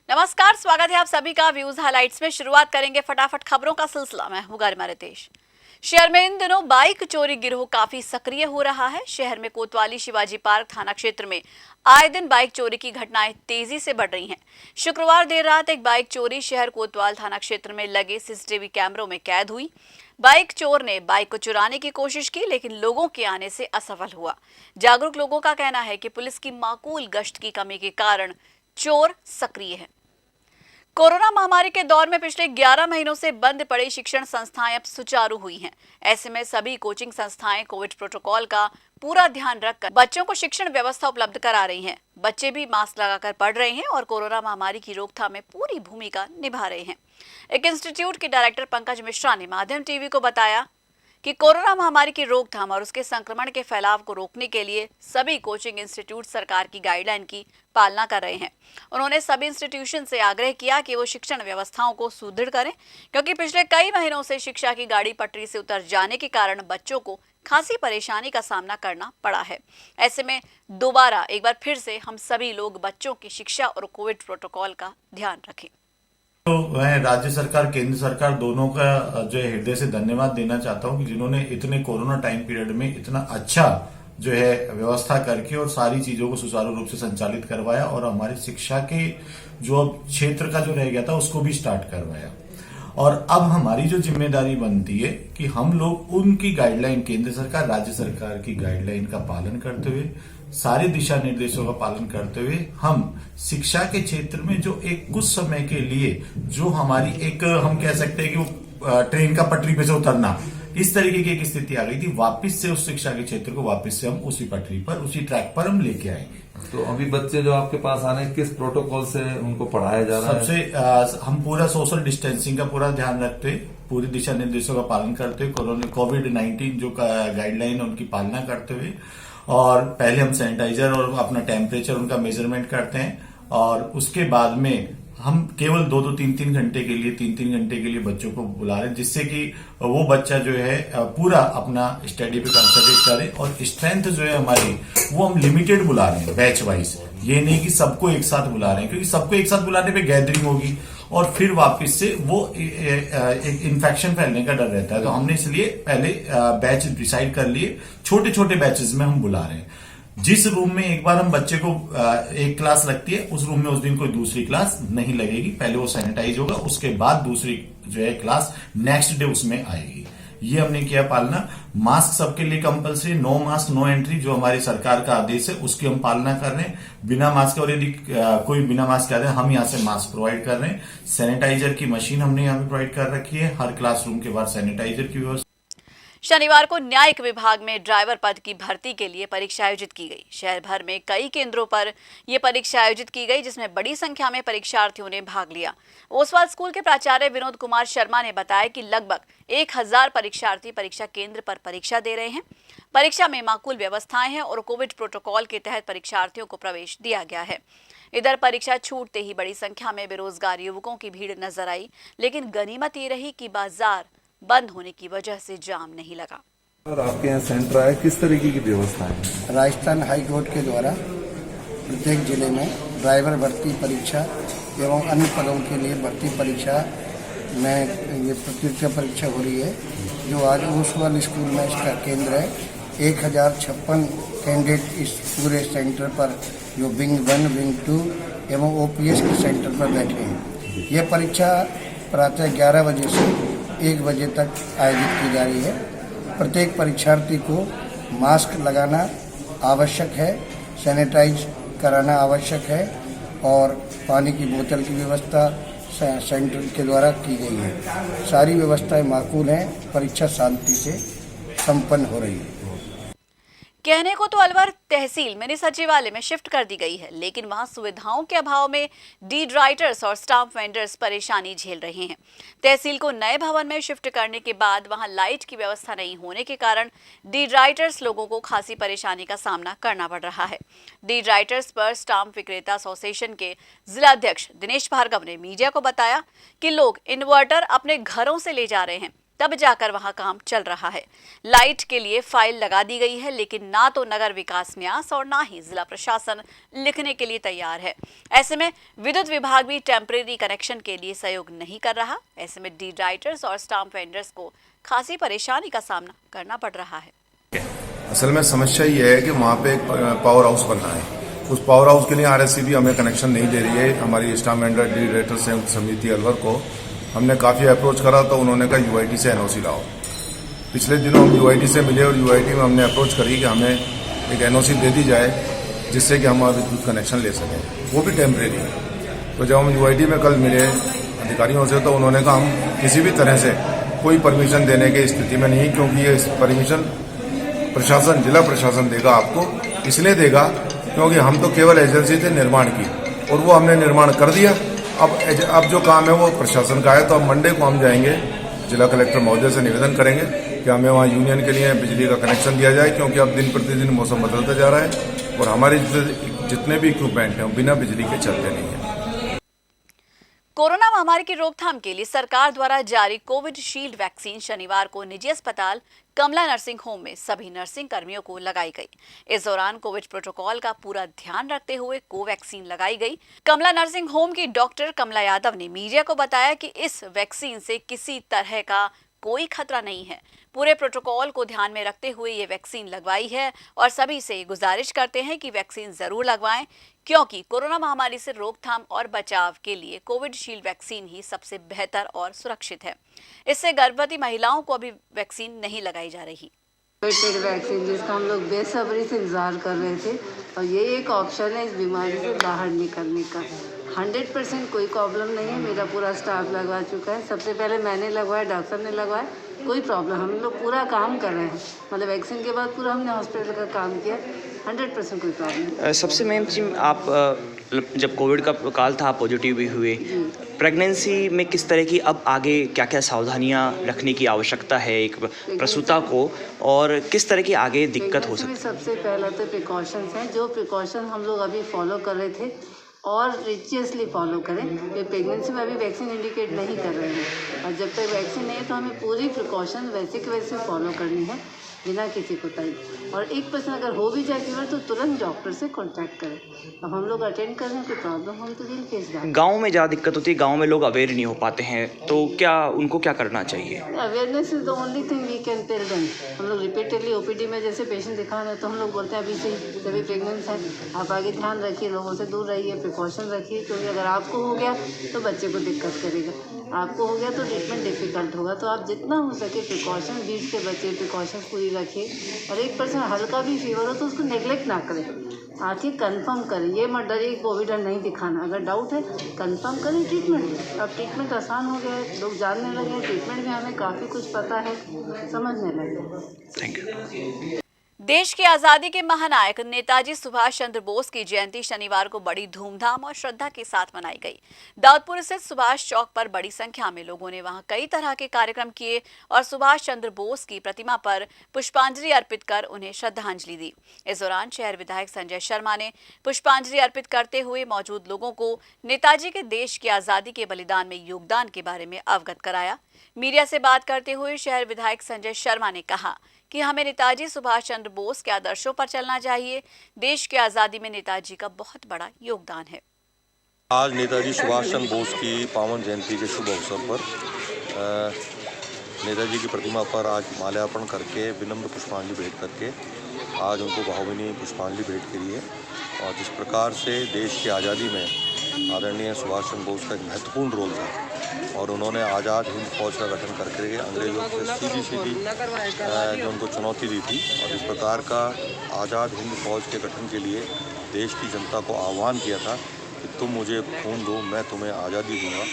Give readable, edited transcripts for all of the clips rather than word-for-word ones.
नमस्कार, स्वागत है आप सभी का व्यूज हाइलाइट्स में। शुरुआत करेंगे फटाफट खबरों का सिलसिला। मैं हूं गरिमा रितेश। शहर में इन दिनों बाइक चोरी गिरोह काफी सक्रिय हो रहा है। शहर में कोतवाली शिवाजी पार्क थाना क्षेत्र में आए दिन बाइक चोरी की घटनाएं तेजी से बढ़ रही हैं। शुक्रवार देर रात एक बाइक चोरी शहर कोतवाल थाना क्षेत्र में लगे सीसीटीवी कैमरों में कैद हुई। बाइक चोर ने बाइक को चुराने की कोशिश की, लेकिन लोगों के आने से असफल हुआ। जागरूक लोगों का कहना है कि पुलिस की माकूल गश्त की कमी के कारण चोर सक्रिय है। कोरोना महामारी के दौर में पिछले 11 महीनों से बंद पड़ी शिक्षण संस्थाएं अब सुचारू हुई हैं। ऐसे में सभी कोचिंग संस्थाएं कोविड प्रोटोकॉल का पूरा ध्यान रखकर बच्चों को शिक्षण व्यवस्था उपलब्ध करा रही हैं। बच्चे भी मास्क लगाकर पढ़ रहे हैं और कोरोना महामारी की रोकथाम में पूरी भूमिका निभा रहे हैं। एक इंस्टीट्यूट के डायरेक्टर पंकज मिश्रा ने माध्यम टीवी को बताया कि कोरोना महामारी की रोकथाम और उसके संक्रमण के फैलाव को रोकने के लिए सभी कोचिंग इंस्टीट्यूट सरकार की गाइडलाइन की पालना कर रहे हैं। उन्होंने सभी इंस्टीट्यूशन से आग्रह किया कि वो शिक्षण व्यवस्थाओं को सुदृढ़ करें, क्योंकि पिछले कई महीनों से शिक्षा की गाड़ी पटरी से उतर जाने के कारण बच्चों को खासी परेशानी का सामना करना पड़ा है। ऐसे में दोबारा एक बार फिर से हम सभी लोग बच्चों की शिक्षा और कोविड प्रोटोकॉल का ध्यान रखें। तो मैं राज्य सरकार केंद्र सरकार दोनों का जो है हृदय से धन्यवाद देना चाहता हूं कि जिन्होंने इतने कोरोना टाइम पीरियड में इतना अच्छा जो है व्यवस्था करके और सारी चीजों को सुचारू रूप से संचालित करवाया और हमारी शिक्षा के जो अब क्षेत्र का जो रह गया था उसको भी स्टार्ट करवाया। और अब हमारी जो जिम्मेदारी बनती है कि हम लोग उनकी गाइडलाइन केंद्र सरकार राज्य सरकार की गाइडलाइन का पालन करते हुए सारे दिशा निर्देशों का पालन करते हुए हम शिक्षा के क्षेत्र में जो एक कुछ समय के लिए जो हमारी एक हम कह सकते हैं कि वो ट्रेन का पटरी पे से उतरना इस तरीके की एक स्थिति आ गई थी, वापस से उस शिक्षा के क्षेत्र को वापस से हम उसी पटरी पर उसी ट्रैक पर हम लेके आएंगे। तो अभी बच्चे जो आपके पास आ रहे हैं किस प्रोटोकॉल से उनको पढ़ाया जा रहा है? सबसे हम पूरा सोशल डिस्टेंसिंग का पूरा ध्यान रखते हुए पूरी दिशा निर्देशों का पालन करते हुए कोविड-19 जो गाइडलाइन है उनकी पालना करते हुए और पहले हम सैनिटाइजर और अपना टेम्परेचर उनका मेजरमेंट करते हैं और उसके बाद में हम केवल 2-2 3-3 घंटे के लिए 3-3 घंटे के लिए बच्चों को बुला रहे हैं, जिससे कि वो बच्चा जो है पूरा अपना स्टडी पे कंसंट्रेट करे। और स्ट्रेंथ जो है हमारी वो हम लिमिटेड बुला रहे हैं, बैच वाइज। ये नहीं कि सबको एक साथ बुला रहे हैं, क्योंकि सबको एक साथ बुलाने पे गैदरिंग होगी और फिर वापस से वो एक इन्फेक्शन फैलने का डर रहता है। तो हमने इसलिए पहले बैच डिसाइड कर लिए, छोटे छोटे बैचेस में हम बुला रहे हैं। जिस रूम में एक बार हम बच्चे को एक क्लास लगती है उस रूम में उस दिन कोई दूसरी क्लास नहीं लगेगी। पहले वो सैनिटाइज होगा, उसके बाद दूसरी जो है क्लास नेक्स्ट डे उसमें आएगी। ये हमने किया पालना। मास्क सबके लिए compulsory, no mask no entry जो हमारी सरकार का आदेश है उसकी हम पालना कर रहे हैं। बिना मास्क और यदि कोई बिना मास्क आ रहे हैं हम यहाँ से मास्क प्रोवाइड कर रहे हैं। सैनिटाइजर की मशीन हमने यहाँ पे प्रोवाइड कर रखी है। हर क्लासरूम के बाद सैनिटाइजर की व्यवस्था। शनिवार को न्यायिक विभाग में ड्राइवर पद की भर्ती के लिए परीक्षा आयोजित की गई। शहर भर में कई केंद्रों पर यह परीक्षा आयोजित की गई, जिसमें बड़ी संख्या में परीक्षार्थियों ने भाग लिया। ओसवाल स्कूल के प्राचार्य विनोद कुमार शर्मा ने बताया कि लगभग 1000 परीक्षार्थी परीक्षा केंद्र पर परीक्षा दे रहे हैं। परीक्षा में माकूल व्यवस्थाएं हैं और कोविड प्रोटोकॉल के तहत परीक्षार्थियों को प्रवेश दिया गया है। इधर परीक्षा छूटते ही बड़ी संख्या में बेरोजगार युवकों की भीड़ नजर आई, लेकिन गनीमत ये रही कि बाजार बंद होने की वजह से जाम नहीं लगा। और आपके यहाँ सेंटर है, किस तरीके की व्यवस्था है? राजस्थान हाई कोर्ट के द्वारा प्रत्येक जिले में ड्राइवर भर्ती परीक्षा एवं अन्य पदों के लिए भर्ती परीक्षा में ये प्रतियोगिता परीक्षा हो रही है, जो आज ओसवाल स्कूल में इसका केंद्र है। 1056 कैंडिडेट इस पूरे सेंटर पर जो विंग 1 विंग 2 एवं ओपीएस के सेंटर पर बैठे हैं। यह परीक्षा प्रातः 11 बजे से 1 बजे तक आयोजित की जा रही है। प्रत्येक परीक्षार्थी को मास्क लगाना आवश्यक है, सैनिटाइज कराना आवश्यक है और पानी की बोतल की व्यवस्था सेंटर के द्वारा की गई है। सारी व्यवस्थाएं माकूल हैं। परीक्षा शांति से संपन्न हो रही है। कहने को तो अलवर तहसील मिनी सचिवालय में शिफ्ट कर दी गई है, लेकिन वहां सुविधाओं के अभाव में डीड राइटर्स और स्टाम्प वेंडर्स परेशानी झेल रहे हैं। तहसील को नए भवन में शिफ्ट करने के बाद वहां लाइट की व्यवस्था नहीं होने के कारण डीड राइटर्स लोगों को खासी परेशानी का सामना करना पड़ रहा है। डीड राइटर्स पर स्टाम्प विक्रेता एसोसिएशन के जिलाध्यक्ष दिनेश भार्गव ने मीडिया को बताया कि लोग इन्वर्टर अपने घरों से ले जा रहे हैं। तब जाकर वहां काम चल रहा है। लाइट के लिए फाइल लगा दी गई है, लेकिन ना तो नगर विकास न्यास और ना ही जिला प्रशासन लिखने के लिए तैयार है। ऐसे में विद्युत विभाग भी टेम्परेरी कनेक्शन के लिए सहयोग नहीं कर रहा। ऐसे में डीड राइटर्स और स्टाम्प वेंडर्स को खासी परेशानी का सामना करना पड़ रहा है। असल में समस्या ये है कि वहाँ पे एक पावर हाउस बनना है। उस पावर हाउस के लिए आरएससीबी हमें कनेक्शन नहीं दे रही है। हमारी स्टाम्प वेंडर डीड राइटर संयुक्त समिति अलवर को हमने काफी अप्रोच करा तो उन्होंने कहा यूआईटी से एनओसी लाओ। पिछले दिनों हम यूआईटी से मिले और यूआईटी में हमने अप्रोच करी कि हमें एक एनओसी दे दी जाए जिससे कि हम विद्युत कनेक्शन ले सकें, वो भी टेम्परेरी है। तो जब हम यूआईटी में कल मिले अधिकारियों से तो उन्होंने कहा हम किसी भी तरह से कोई परमिशन देने की स्थिति में नहीं, क्योंकि ये परमिशन प्रशासन, जिला प्रशासन देगा आपको। इसलिए देगा क्योंकि हम तो केवल एजेंसी थे निर्माण की और वो हमने निर्माण कर दिया। अब जो काम है वो प्रशासन का है। तो अब मंडे को हम जाएंगे, जिला कलेक्टर महोदय से निवेदन करेंगे कि हमें वहाँ यूनियन के लिए बिजली का कनेक्शन दिया जाए, क्योंकि अब दिन प्रतिदिन मौसम बदलता जा रहा है और हमारे जितने भी इक्विपमेंट हैं बिना बिजली के चलते नहीं है। कोरोना महामारी की रोकथाम के लिए सरकार द्वारा जारी कोविड शील्ड वैक्सीन शनिवार को निजी अस्पताल कमला नर्सिंग होम में सभी नर्सिंग कर्मियों को लगाई गई। इस दौरान कोविड प्रोटोकॉल का पूरा ध्यान रखते हुए कोवैक्सीन लगाई गई। कमला नर्सिंग होम की डॉक्टर कमला यादव ने मीडिया को बताया कि इस वैक्सीन से किसी तरह का कोई खतरा नहीं है। पूरे प्रोटोकॉल को ध्यान में रखते हुए ये वैक्सीन लगवाई है और सभी से गुजारिश करते हैं कि वैक्सीन जरूर लगवाएं, क्योंकि कोरोना महामारी से रोकथाम और बचाव के लिए कोविड शील्ड वैक्सीन ही सबसे बेहतर और सुरक्षित है। इससे गर्भवती महिलाओं को अभी वैक्सीन नहीं लगाई जा रही। कोविड वैक्सीन जिसका हम लोग बेसब्री से इंतजार कर रहे थे और ये एक ऑप्शन है इस बीमारी से बाहर निकलने का। 100% कोई प्रॉब्लम नहीं है। मेरा पूरा स्टाफ लगवा चुका है। सबसे पहले मैंने लगवाया, डॉक्टर ने लगवाया, कोई प्रॉब्लम। हम लोग पूरा काम कर रहे हैं, मतलब वैक्सीन के बाद पूरा हमने हॉस्पिटल का काम किया। 100% कोई प्रॉब्लम नहीं। सबसे मेन चीज, आप जब कोविड का काल था पॉजिटिव भी हुए, प्रेगनेंसी में किस तरह की अब आगे क्या क्या सावधानियां रखने की आवश्यकता है एक प्रसूता को, और किस तरह की आगे दिक्कत हो सकती है? सबसे पहला तो प्रिकॉशंस हैं, जो प्रिकॉशन हम लोग अभी फॉलो कर रहे थे और रिचुअसली फॉलो करें। ये प्रेगनेंसी में अभी वैक्सीन इंडिकेट नहीं कर रहे हैं और जब तक वैक्सीन नहीं है तो हमें पूरी प्रिकॉशन वैसे के वैसे फॉलो करनी है बिना किसी कोताही। और 1% अगर हो भी जाए फीवर तो तुरंत डॉक्टर से कांटेक्ट करें। अब हम लोग अटेंड कर रहे हैं, कोई प्रॉब्लम हम तो दिल केस डालें। गाँव में ज़्यादा दिक्कत होती है, गाँव में लोग अवेयर नहीं हो पाते हैं, तो क्या उनको क्या करना चाहिए? Awareness is the only thing we can tell them. हम लोग रिपीटेडली ओपीडी में जैसे पेशेंट दिखा रहे हैं तो हम लोग बोलते हैं अभी से सभी प्रेगनेंट हैं, आप आगे ध्यान रखिए, लोगों से दूर रहिए, प्रिकॉशन रखिए, क्योंकि अगर आपको हो गया तो बच्चे को दिक्कत करेगा, आपको हो गया तो ट्रीटमेंट डिफिकल्ट होगा। तो आप जितना हो सके प्रिकॉशन बीच से बचे, प्रिकॉशन पूरी रखिए। और 1% हल्का भी फीवर हो तो उसको नेगलेक्ट ना करें, आके कंफर्म करें। ये मत डरिए कोविड नहीं दिखाना, अगर डाउट है कंफर्म करें, ट्रीटमेंट लें। अब ट्रीटमेंट आसान हो गया है, लोग जानने लगे, ट्रीटमेंट में हमें काफ़ी कुछ पता है, समझने लगे। Thank you. देश की आजादी के महानायक नेताजी सुभाष चंद्र बोस की जयंती शनिवार को बड़ी धूमधाम और श्रद्धा के साथ मनाई गई। दाऊदपुर स्थित सुभाष चौक पर बड़ी संख्या में लोगों ने वहां कई तरह के कार्यक्रम किए और सुभाष चंद्र बोस की प्रतिमा पर पुष्पांजलि अर्पित कर उन्हें श्रद्धांजलि दी। इस दौरान शहर विधायक संजय शर्मा ने पुष्पांजलि अर्पित करते हुए मौजूद लोगों को नेताजी के देश की आजादी के बलिदान में योगदान के बारे में अवगत कराया। मीडिया से बात करते हुए शहर विधायक संजय शर्मा ने कहा कि हमें नेताजी सुभाष चंद्र बोस के आदर्शों पर चलना चाहिए। देश की आजादी में नेताजी का बहुत बड़ा योगदान है। आज नेताजी सुभाष चंद्र बोस की पावन जयंती के शुभ अवसर पर नेताजी की प्रतिमा पर आज माल्यार्पण करके विनम्र पुष्पांजलि भेंट करके आज उनको भावभीनी पुष्पांजलि भेंट करी है। और जिस प्रकार से देश की आज़ादी में आदरणीय सुभाष चंद्र बोस का एक महत्वपूर्ण रोल था और उन्होंने आज़ाद हिंद फौज का गठन करके अंग्रेजों से सीधी जो उनको चुनौती दी थी और इस प्रकार का आज़ाद हिंद फौज के गठन के लिए देश की जनता को आह्वान किया था कि तुम मुझे खून दो, मैं तुम्हें आज़ादी दूंगा।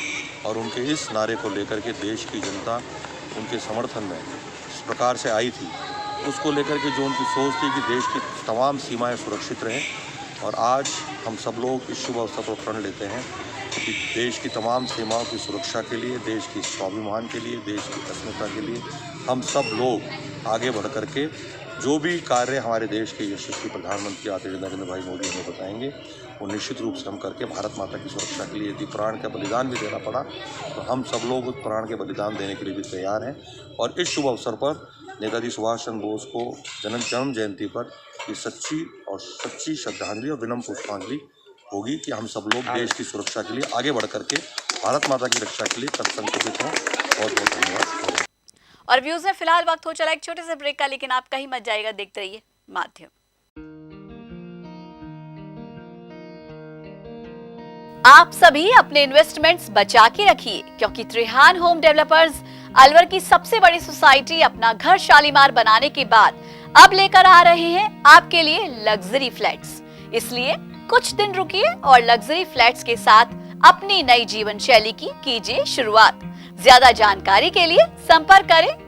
और उनके इस नारे को लेकर के देश की जनता उनके समर्थन में इस प्रकार से आई थी, उसको लेकर के जो उनकी सोच थी कि देश की तमाम सीमाएँ सुरक्षित रहें। और आज हम सब लोग इस शुभ अवसर पर प्रण लेते हैं कि देश की तमाम सीमाओं की सुरक्षा के लिए, देश की स्वाभिमान के लिए, देश की अस्मिता के लिए हम सब लोग आगे बढ़ कर के जो भी कार्य हमारे देश के यशस्वी प्रधानमंत्री आदरणीय नरेंद्र भाई मोदी हमें बताएंगे, वो निश्चित रूप से हम करके भारत माता की सुरक्षा के लिए यदि प्राण का बलिदान भी देना पड़ा तो हम सब लोग उस प्राण के बलिदान देने के लिए भी तैयार हैं। और इस शुभ अवसर पर नेताजी सुभाष चंद्र बोस को जन्म जयंती पर ये सच्ची श्रद्धांजलि और विनम्र पुष्पांजलि होगी कि हम सब लोग देश की सुरक्षा के लिए आगे बढ़ करके भारत माता की रक्षा के लिए तत्संकल्पित हों। बहुत बहुत धन्यवाद। और व्यूज में फिलहाल वक्त हो चला एक छोटे से ब्रेक का, लेकिन आप कहीं मत जाएगा, देखते रहिए माध्यम। आप सभी अपने इन्वेस्टमेंट्स बचा के रखिए, क्योंकि त्रिहान होम डेवलपर्स अलवर की सबसे बड़ी सोसाइटी अपना घर शालीमार बनाने के बाद अब लेकर आ रहे हैं आपके लिए लग्जरी फ्लैट्स। इसलिए कुछ दिन रुकिए और लग्जरी फ्लैट्स के साथ अपनी नई जीवन शैली की कीजिए शुरुआत। ज्यादा जानकारी के लिए संपर्क करें।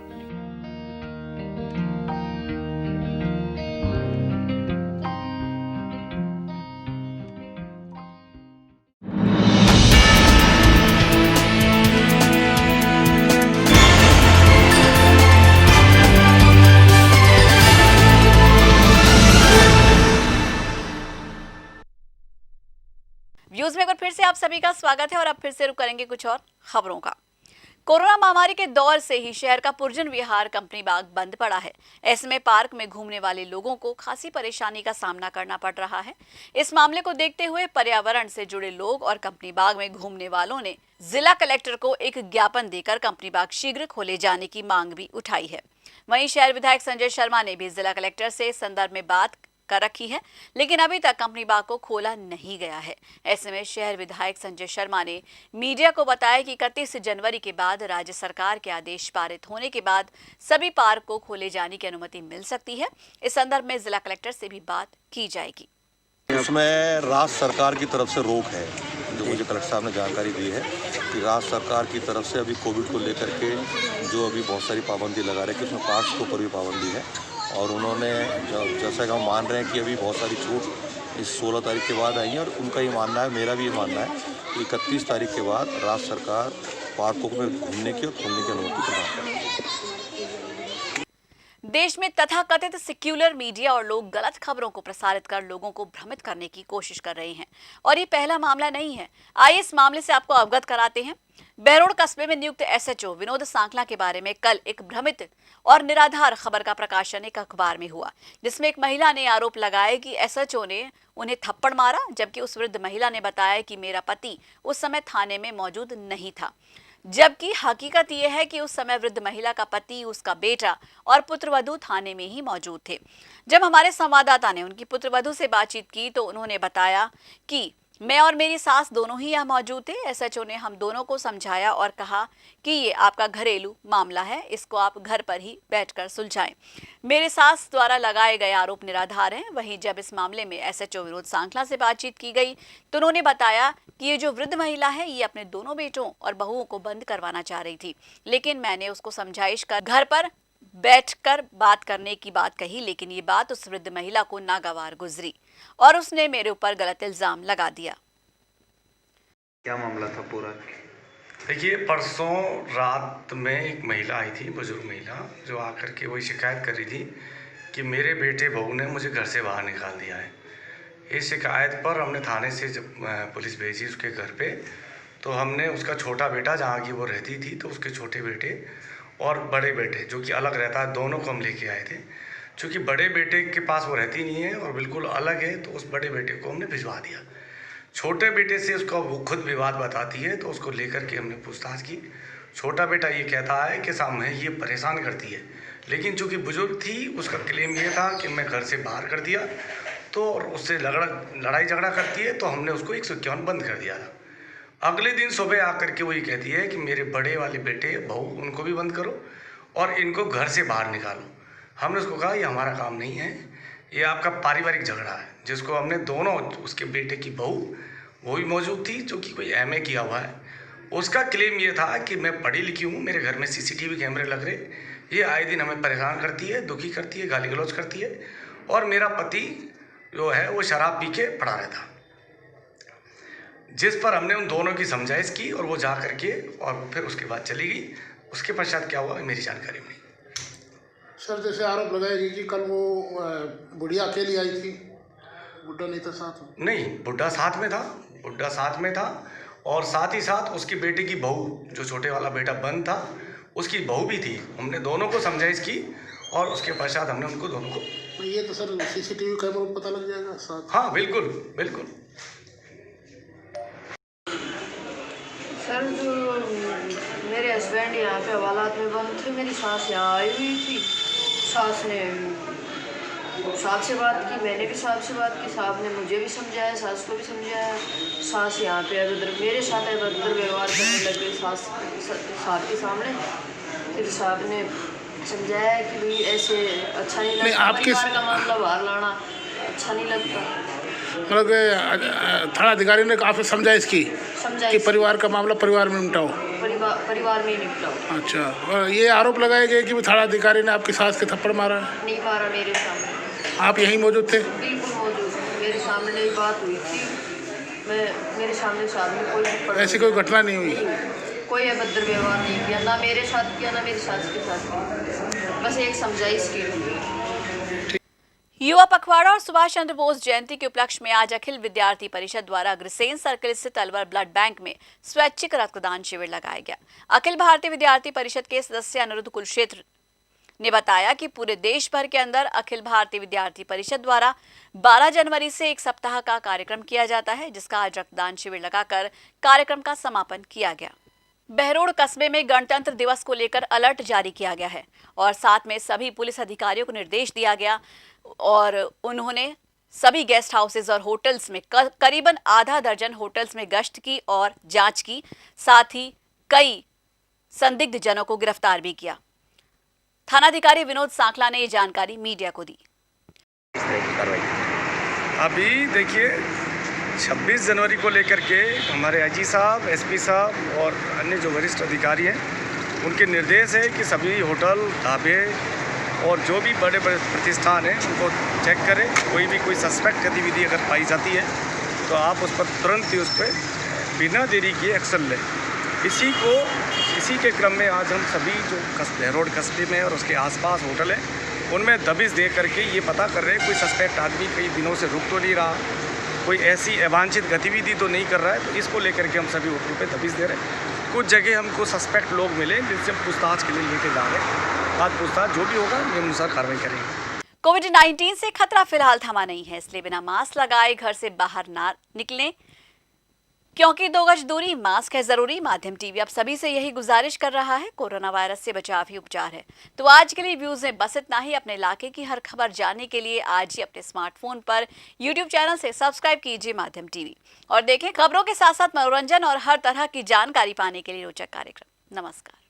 व्यूज में एक बार फिर से आप सभी का स्वागत है और अब फिर से रुक करेंगे कुछ और खबरों का। कोरोना महामारी के दौर से ही शहर का पुरजन विहार कंपनी बाग बंद पड़ा है। ऐसे में पार्क में घूमने वाले लोगों को खासी परेशानी का सामना करना पड़ रहा है। इस मामले को देखते हुए पर्यावरण से जुड़े लोग और कंपनी बाग में घूमने वालों ने जिला कलेक्टर को एक ज्ञापन देकर कंपनी बाग शीघ्र खोले जाने की मांग भी उठाई है। वहीं शहर विधायक संजय शर्मा ने भी जिला कलेक्टर से इस संदर्भ में बात कर रखी है, लेकिन अभी तक कंपनी बाग को खोला नहीं गया है। ऐसे में शहर विधायक संजय शर्मा ने मीडिया को बताया कि 31 जनवरी के बाद राज्य सरकार के आदेश पारित होने के बाद सभी पार्क को खोले जाने की अनुमति मिल सकती है। इस संदर्भ में जिला कलेक्टर से भी बात की जाएगी। उसमें राज्य सरकार की तरफ से रोक है, जो मुझे कलेक्टर साहब ने जानकारी दी है कि राज्य सरकार की तरफ से अभी कोविड को लेकर के जो अभी बहुत सारी पाबंदी लगा रहे हैं कि उसमें पार्क्स के ऊपर भी पाबंदी है। और उन्होंने जैसा कि हम मान रहे हैं कि अभी बहुत सारी छूट इस 16 तारीख के बाद आई है, और उनका ये मानना है, मेरा भी ये मानना है कि 31 तारीख के बाद राज्य सरकार पार्कों में घूमने की और खोलने की अनुमति प्रदान करेगी। देश में तथाकथित सेक्युलर मीडिया और लोग गलत खबरों को प्रसारित कर लोगों को भ्रमित करने की कोशिश कर रहे हैं, और ये पहला मामला नहीं है। आइए इस मामले से आपको अवगत कराते हैं। बहरोड़ कस्बे में नियुक्त एसएचओ विनोद सांकला के बारे में कल एक भ्रमित और निराधार खबर का प्रकाशन एक अखबार में हुआ, जिसमें एक महिला ने आरोप लगाया कि एसएचओ ने उन्हें थप्पड़ मारा, जबकि उस वृद्ध महिला ने बताया कि मेरा पति उस समय थाने में मौजूद नहीं था। जबकि हकीकत यह है कि उस समय वृद्ध महिला का पति, उसका बेटा और पुत्रवधू थाने में ही मौजूद थे। जब हमारे संवाददाता ने उनकी पुत्रवधू से बातचीत की तो उन्होंने बताया कि मैं और मेरी सास दोनों ही यहाँ मौजूद थे। एसएचओ ने हम दोनों को समझाया और कहा कि ये आपका घरेलू मामला है, इसको आप घर पर ही बैठकर सुलझाएं। मेरे सास द्वारा लगाए गए आरोप निराधार हैं। वहीं जब इस मामले में एसएचओ विनोद सांकला से बातचीत की गई तो उन्होंने बताया कि ये जो वृद्ध महिला है ये अपने दोनों बेटों और बहुओं को बंद करवाना चाह रही थी, लेकिन मैंने उसको समझाइश कर घर पर बैठकर बात करने की बात कही, लेकिन ये बात उस वृद्ध महिला को नागवार गुजरी और उसने मेरे ऊपर गलत इल्जाम लगा दिया। क्या मामला था पूरा? देखिए, परसों रात में एक महिला आई थी, बुजुर्ग महिला, जो आकर के वही शिकायत कर रही थी कि मेरे बेटे बहू ने मुझे घर से बाहर निकाल दिया है। इस शिकायत पर हमने थाने से जब पुलिस भेजी उसके घर पे, तो हमने उसका छोटा बेटा, जहाँ की वो रहती थी, तो उसके छोटे बेटे और बड़े बेटे जो कि अलग रहता है, दोनों को हम लेके आए थे। चूँकि बड़े बेटे के पास वो रहती नहीं है और बिल्कुल अलग है, तो उस बड़े बेटे को हमने भिजवा दिया। छोटे बेटे से उसका वो खुद विवाद बताती है, तो उसको लेकर के हमने पूछताछ की। छोटा बेटा ये कहता है कि साहब मैं ये परेशान करती है, लेकिन चूँकि बुजुर्ग थी उसका क्लेम ये था कि मैं घर से बाहर कर दिया, तो उससे लड़ाई झगड़ा करती है, तो हमने उसको 151 बंद कर दिया था। अगले दिन सुबह आकर के वो ये कहती है कि मेरे बड़े वाले बेटे बहू उनको भी बंद करो और इनको घर से बाहर निकालो। हमने उसको कहा ये हमारा काम नहीं है, ये आपका पारिवारिक झगड़ा है, जिसको हमने दोनों, उसके बेटे की बहू वो भी मौजूद थी जो कि कोई एमए किया हुआ है, उसका क्लेम ये था कि मैं पढ़ी लिखी हूँ, मेरे घर में सीसीटीवी कैमरे लग रहे, ये आए दिन हमें परेशान करती है, दुखी करती है, गाली गलौज करती है, और मेरा पति जो है वो शराब पी के पड़ा रहता। जिस पर हमने उन दोनों की समझाइश की और वो जा करके और फिर उसके बाद चली गई। उसके पश्चात क्या हुआ मेरी जानकारी में नहीं। सर जैसे आरोप लगाएगी कि कल वो बुढ़िया अकेली आई थी, बुढ़ा नहीं था साथ में। नहीं, बुढ़ा साथ में था, बुढ़ा साथ में था और साथ ही साथ उसकी बेटी की बहू, जो छोटे वाला बेटा बंद था, उसकी बहू भी थी। हमने दोनों को समझाइश की और उसके पश्चात हमने उनको दोनों को। तो ये तो सर सीसीटीवी कैमरा में पता लग जाएगा साथ। हाँ बिल्कुल बिल्कुल। सर जो मेरे हस्बैंड यहाँ पे हवालात में बंद थे, मेरी सास यहाँ आई हुई थी। सास ने साहब से बात की, मैंने भी साहब से बात की, साहब ने मुझे भी समझाया, सास को भी समझाया। सास यहाँ पे अभद्र मेरे साथ अभद्र व्यवहार करने लग गई साहब के सामने। फिर साहब ने समझाया कि भाई ऐसे अच्छा नहीं लगता, परिवार का मामला बाहर लाना अच्छा नहीं लगता। मतलब थाना अधिकारी ने काफी समझाइश की कि परिवार का मामला परिवार में निपटाओ, परिवार में ही निपटाओ। अच्छा, और ये आरोप लगाए गए कि थाना अधिकारी ने आपकी सास के थप्पड़ मारा। नहीं मारा, मेरे सामने। आप यहीं मौजूद थे? बिल्कुल मौजूद, मेरे सामने ही बात हुई थी। मेरे सामने साहब ने कोई ऐसी कोई घटना नहीं हुई? कोई अभद्र व्यवहार नहीं किया, ना मेरे साथ किया ना मेरी सास के साथ किया, बस एक समझाइश की। युवा पखवाड़ा और सुभाष चंद्र बोस जयंती के उपलक्ष्य में आज अखिल विद्यार्थी परिषद द्वारा अग्रसेन सर्कल स्थित अलवर ब्लड बैंक में स्वैच्छिक रक्तदान शिविर लगाया गया। अखिल भारतीय विद्यार्थी परिषद के सदस्य अनिरुद्ध कुलक्षेत्र ने बताया कि पूरे देश भर के अंदर अखिल भारतीय विद्यार्थी परिषद द्वारा 12 जनवरी से एक सप्ताह का कार्यक्रम किया जाता है, जिसका आज रक्तदान शिविर लगाकर कार्यक्रम का समापन किया गया। बहरोड कस्बे में गणतंत्र दिवस को लेकर अलर्ट जारी किया गया है और साथ में सभी पुलिस अधिकारियों को निर्देश दिया गया और उन्होंने सभी गेस्ट हाउसेज और होटल्स में करीबन आधा दर्जन होटल्स में गश्त की और जांच की, साथ ही कई संदिग्ध जनों को गिरफ्तार भी किया। थानाधिकारी विनोद सांखला ने ये जानकारी मीडिया को दी। अभी देखिए 26 जनवरी को लेकर के हमारे आईजी साहब, एसपी साहब और अन्य जो वरिष्ठ अधिकारी हैं, उनके निर्देश है कि सभी होटल, ढाबे और जो भी बड़े बड़े प्रतिष्ठान हैं उनको चेक करें। कोई सस्पेक्ट गतिविधि अगर पाई जाती है तो आप उस पर तुरंत ही उस पर बिना देरी किए एक्शन लें। इसी के क्रम में आज हम सभी जो बहरोड कस्बे में और उसके आसपास होटल हैं उनमें दबिश दे करके ये पता कर रहे हैं कोई सस्पेक्ट आदमी कई दिनों से रुक तो नहीं रहा, कोई ऐसी अवांछित गतिविधि तो नहीं कर रहा है। तो इसको लेकर के हम सभी होटलों पे दबिश दे रहे हैं। कुछ जगह हमको सस्पेक्ट लोग मिले जिनसे हम पूछताछ के लिए लेके जा रहे हैं। बाद पूछताछ जो भी होगा नियमानुसार कार्रवाई करेंगे। कोविड-19 से खतरा फिलहाल थमा नहीं है, इसलिए बिना मास्क लगाए घर से बाहर ना निकलें, क्योंकि 2 गज दूरी, मास्क है जरूरी। माध्यम टीवी अब सभी से यही गुजारिश कर रहा है, कोरोना वायरस से बचाव ही उपचार है। तो आज के लिए व्यूज में बस इतना ही। अपने इलाके की हर खबर जानने के लिए आज ही अपने स्मार्टफोन पर यूट्यूब चैनल से सब्सक्राइब कीजिए माध्यम टीवी और देखें खबरों के साथ साथ मनोरंजन और हर तरह की जानकारी पाने के लिए रोचक कार्यक्रम। नमस्कार।